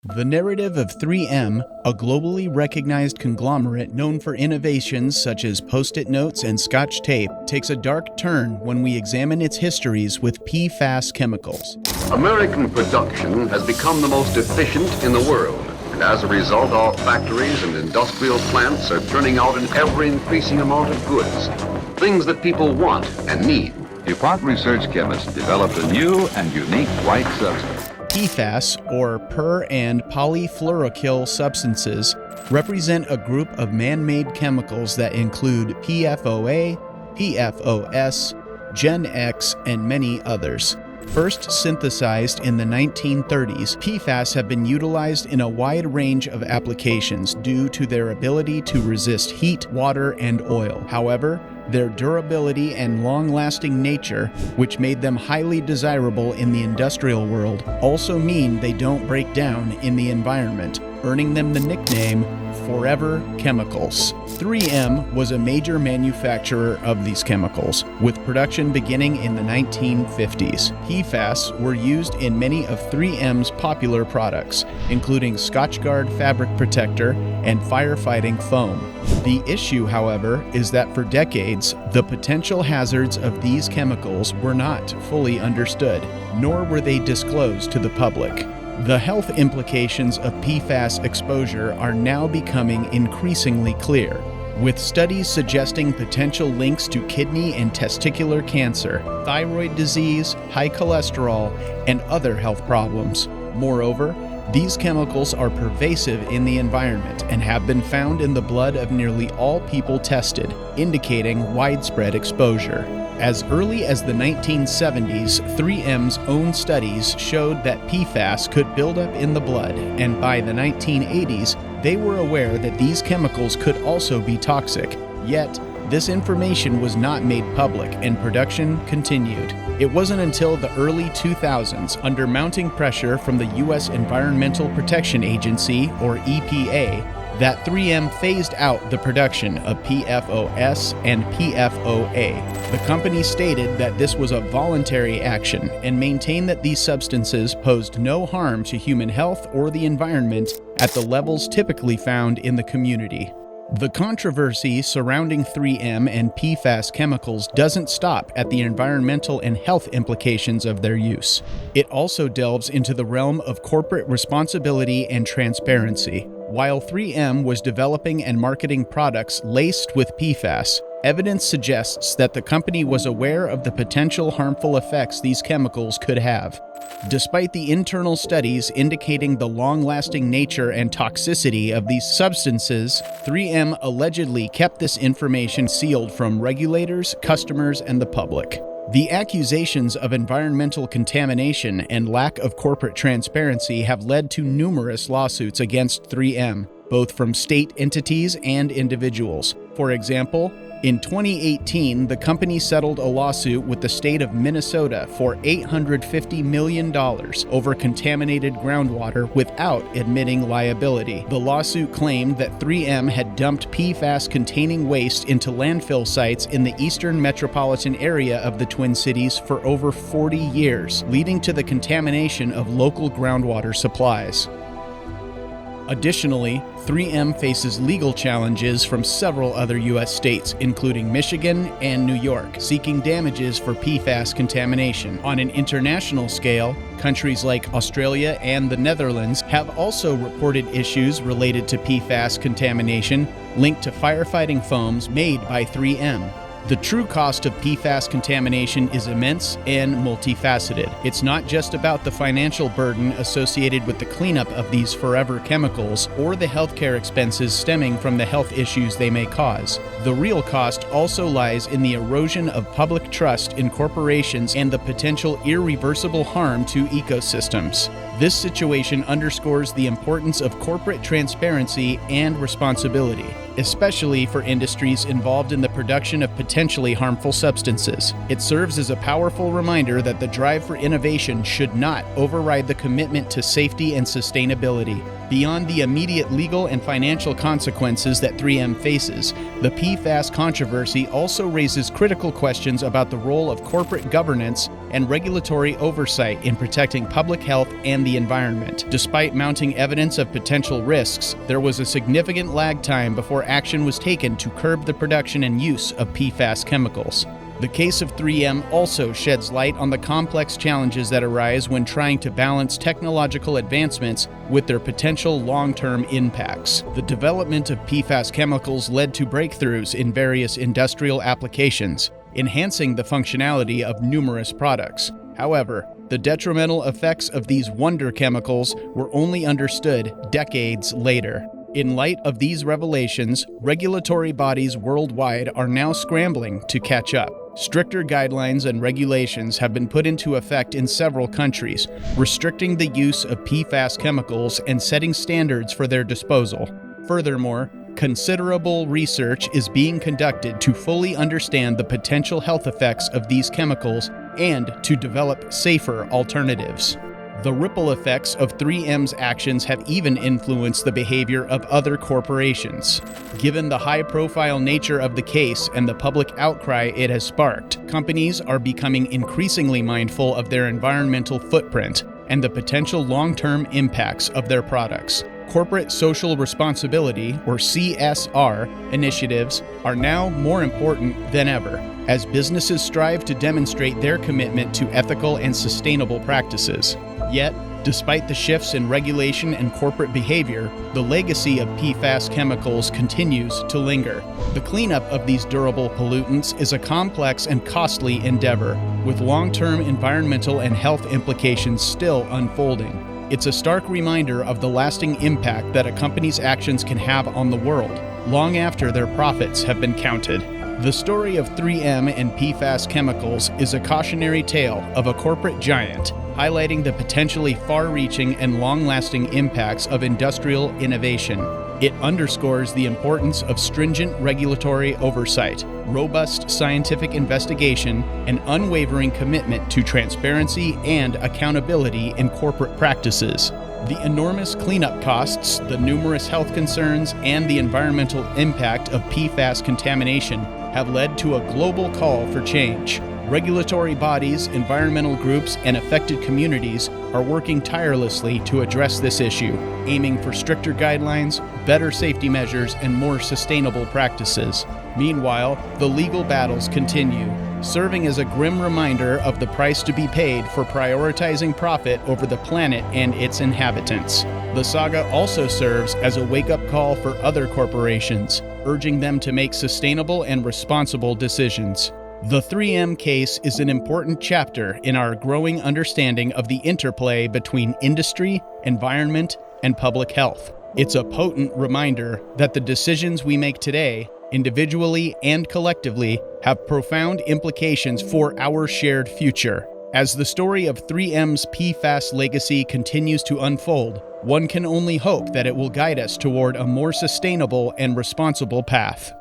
The narrative of 3M, a globally recognized conglomerate known for innovations such as Post-it notes and Scotch tape, takes a dark turn when we examine its histories with PFAS chemicals. American production has become the most efficient in the world, and as a result, our factories and industrial plants are turning out an ever-increasing amount of goods, things that people want and need. DuPont research chemists developed a new and unique white substance. PFAS, or per- and polyfluoroalkyl substances, represent a group of man-made chemicals that include PFOA, PFOS, Gen X, and many others. First synthesized in the 1930s, PFAS have been utilized in a wide range of applications due to their ability to resist heat, water, and oil. However, their durability and long-lasting nature, which made them highly desirable in the industrial world, also mean they don't break down in the environment, earning them the nickname Forever Chemicals. 3M was a major manufacturer of these chemicals, with production beginning in the 1950s. PFAS were used in many of 3M's popular products, including Scotchgard fabric protector and firefighting foam. The issue, however, is that for decades, the potential hazards of these chemicals were not fully understood, nor were they disclosed to the public. The health implications of PFAS exposure are now becoming increasingly clear, with studies suggesting potential links to kidney and testicular cancer, thyroid disease, high cholesterol, and other health problems. Moreover, these chemicals are pervasive in the environment and have been found in the blood of nearly all people tested, indicating widespread exposure. As early as the 1970s, 3M's own studies showed that PFAS could build up in the blood, and by the 1980s, they were aware that these chemicals could also be toxic. Yet, this information was not made public, and production continued. It wasn't until the early 2000s, under mounting pressure from the U.S. Environmental Protection Agency, or EPA, that 3M phased out the production of PFOS and PFOA. The company stated that this was a voluntary action and maintained that these substances posed no harm to human health or the environment at the levels typically found in the community. The controversy surrounding 3M and PFAS chemicals doesn't stop at the environmental and health implications of their use. It also delves into the realm of corporate responsibility and transparency. While 3M was developing and marketing products laced with PFAS, evidence suggests that the company was aware of the potential harmful effects these chemicals could have. Despite the internal studies indicating the long-lasting nature and toxicity of these substances, 3M allegedly kept this information sealed from regulators, customers, and the public. The accusations of environmental contamination and lack of corporate transparency have led to numerous lawsuits against 3M, both from state entities and individuals. For example, in 2018, the company settled a lawsuit with the state of Minnesota for $850 million over contaminated groundwater without admitting liability. The lawsuit claimed that 3M had dumped PFAS-containing waste into landfill sites in the eastern metropolitan area of the Twin Cities for over 40 years, leading to the contamination of local groundwater supplies. Additionally, 3M faces legal challenges from several other U.S. states, including Michigan and New York, seeking damages for PFAS contamination. On an international scale, countries like Australia and the Netherlands have also reported issues related to PFAS contamination linked to firefighting foams made by 3M. The true cost of PFAS contamination is immense and multifaceted. It's not just about the financial burden associated with the cleanup of these forever chemicals or the healthcare expenses stemming from the health issues they may cause. The real cost also lies in the erosion of public trust in corporations and the potential irreversible harm to ecosystems. This situation underscores the importance of corporate transparency and responsibility, especially for industries involved in the production of potentially harmful substances. It serves as a powerful reminder that the drive for innovation should not override the commitment to safety and sustainability. Beyond the immediate legal and financial consequences that 3M faces, the PFAS controversy also raises critical questions about the role of corporate governance and regulatory oversight in protecting public health and the environment. Despite mounting evidence of potential risks, there was a significant lag time before action was taken to curb the production and use of PFAS chemicals. The case of 3M also sheds light on the complex challenges that arise when trying to balance technological advancements with their potential long-term impacts. The development of PFAS chemicals led to breakthroughs in various industrial applications, enhancing the functionality of numerous products. However, the detrimental effects of these wonder chemicals were only understood decades later. In light of these revelations, regulatory bodies worldwide are now scrambling to catch up. Stricter guidelines and regulations have been put into effect in several countries, restricting the use of PFAS chemicals and setting standards for their disposal. Furthermore, considerable research is being conducted to fully understand the potential health effects of these chemicals and to develop safer alternatives. The ripple effects of 3M's actions have even influenced the behavior of other corporations. Given the high-profile nature of the case and the public outcry it has sparked, companies are becoming increasingly mindful of their environmental footprint and the potential long-term impacts of their products. Corporate social responsibility, or CSR, initiatives are now more important than ever, as businesses strive to demonstrate their commitment to ethical and sustainable practices. Yet, despite the shifts in regulation and corporate behavior, the legacy of PFAS chemicals continues to linger. The cleanup of these durable pollutants is a complex and costly endeavor, with long-term environmental and health implications still unfolding. It's a stark reminder of the lasting impact that a company's actions can have on the world, long after their profits have been counted. The story of 3M and PFAS chemicals is a cautionary tale of a corporate giant, highlighting the potentially far-reaching and long-lasting impacts of industrial innovation. It underscores the importance of stringent regulatory oversight, robust scientific investigation, and unwavering commitment to transparency and accountability in corporate practices. The enormous cleanup costs, the numerous health concerns, and the environmental impact of PFAS contamination have led to a global call for change. Regulatory bodies, environmental groups, and affected communities are working tirelessly to address this issue, aiming for stricter guidelines, better safety measures, and more sustainable practices. Meanwhile, the legal battles continue, serving as a grim reminder of the price to be paid for prioritizing profit over the planet and its inhabitants. The saga also serves as a wake-up call for other corporations, urging them to make sustainable and responsible decisions. The 3M case is an important chapter in our growing understanding of the interplay between industry, environment, and public health. It's a potent reminder that the decisions we make today, individually and collectively, have profound implications for our shared future. As the story of 3M's PFAS legacy continues to unfold, one can only hope that it will guide us toward a more sustainable and responsible path.